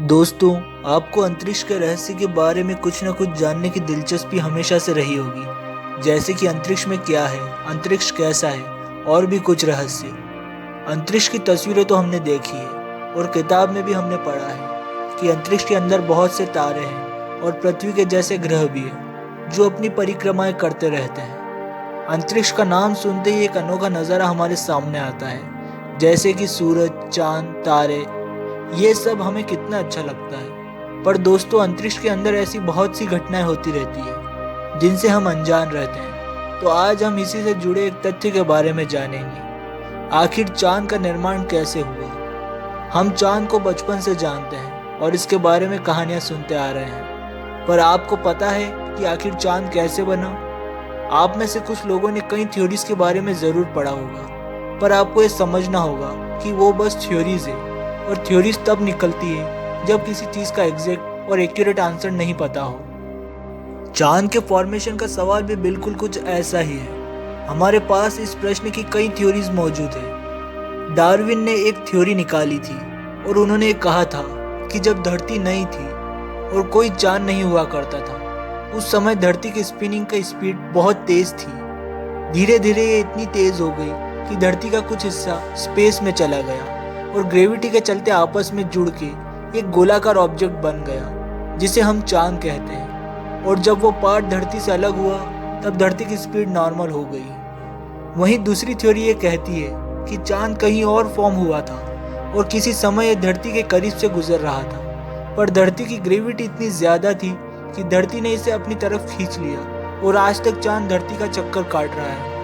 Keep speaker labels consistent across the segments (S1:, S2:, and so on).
S1: दोस्तों, आपको अंतरिक्ष के रहस्य के बारे में कुछ न कुछ जानने की दिलचस्पी हमेशा से रही होगी, जैसे कि अंतरिक्ष में क्या है, अंतरिक्ष कैसा है और भी कुछ रहस्य। अंतरिक्ष की तस्वीरें तो हमने देखी है और किताब में भी हमने पढ़ा है कि अंतरिक्ष के अंदर बहुत से तारे हैं और पृथ्वी के जैसे ग्रह भी हैं जो अपनी परिक्रमाएं करते रहते हैं। अंतरिक्ष का नाम सुनते ही एक अनोखा नज़ारा हमारे सामने आता है, जैसे कि सूरज, चांद, तारे, ये सब हमें कितना अच्छा लगता है। पर दोस्तों, अंतरिक्ष के अंदर ऐसी बहुत सी घटनाएं होती रहती है जिनसे हम अनजान रहते हैं। तो आज हम इसी से जुड़े एक तथ्य के बारे में जानेंगे। आखिर चांद का निर्माण कैसे हुआ। हम चांद को बचपन से जानते हैं और इसके बारे में कहानियां सुनते आ रहे हैं, पर आपको पता है कि आखिर चांद कैसे बना? आप में से कुछ लोगों ने कई थ्योरीज के बारे में ज़रूर पढ़ा होगा, पर आपको ये समझना होगा कि वो बस थ्योरीज है और थ्योरीज तब निकलती है जब किसी चीज़ का एग्जैक्ट और एक्यूरेट आंसर नहीं पता हो। चांद के फॉर्मेशन का सवाल भी बिल्कुल कुछ ऐसा ही है। हमारे पास इस प्रश्न की कई थ्योरीज मौजूद है। डार्विन ने एक थ्योरी निकाली थी और उन्होंने कहा था कि जब धरती नई थी और कोई चांद नहीं हुआ करता था, उस समय धरती की स्पिनिंग का स्पीड बहुत तेज थी। धीरे धीरे ये इतनी तेज हो गई कि धरती का कुछ हिस्सा स्पेस में चला गया और ग्रेविटी के चलते आपस में जुड़ के एक गोलाकार ऑब्जेक्ट बन गया जिसे हम चांद कहते हैं। और जब वो पार्ट धरती से अलग हुआ तब धरती की स्पीड नॉर्मल हो गई। वहीं दूसरी थ्योरी ये कहती है कि चांद कहीं और फॉर्म हुआ था और किसी समय ये धरती के करीब से गुजर रहा था, पर धरती की ग्रेविटी इतनी ज़्यादा थी कि धरती ने इसे अपनी तरफ खींच लिया और आज तक चांद धरती का चक्कर काट रहा है।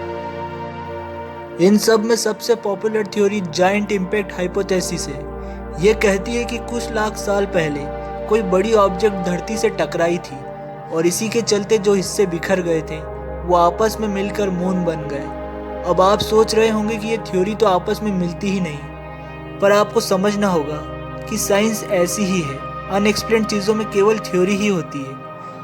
S1: इन सब में सबसे popular theory giant impact hypothesis है। ये कहती है कि कुछ लाख साल पहले कोई बड़ी ऑब्जेक्ट धरती से टकराई थी और इसी के चलते जो हिस्से बिखर गए थे वो आपस में मिलकर मून बन गए। अब आप सोच रहे होंगे कि ये थ्योरी तो आपस में मिलती ही नहीं, पर आपको समझना होगा कि साइंस ऐसी ही है। अनएक्सप्लेन्ड चीज़ों में केवल थ्योरी ही होती है।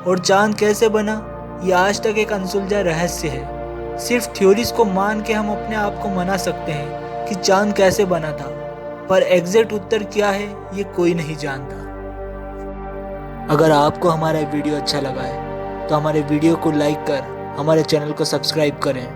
S1: और चांद कैसे बना, ये आज तक एक अनसुलझा रहस्य है। सिर्फ थ्योरीज को मान के हम अपने आप को मना सकते हैं कि चांद कैसे बना था, पर एग्जैक्ट उत्तर क्या है ये कोई नहीं जानता। अगर आपको हमारा वीडियो अच्छा लगा है तो हमारे वीडियो को लाइक कर हमारे चैनल को सब्सक्राइब करें।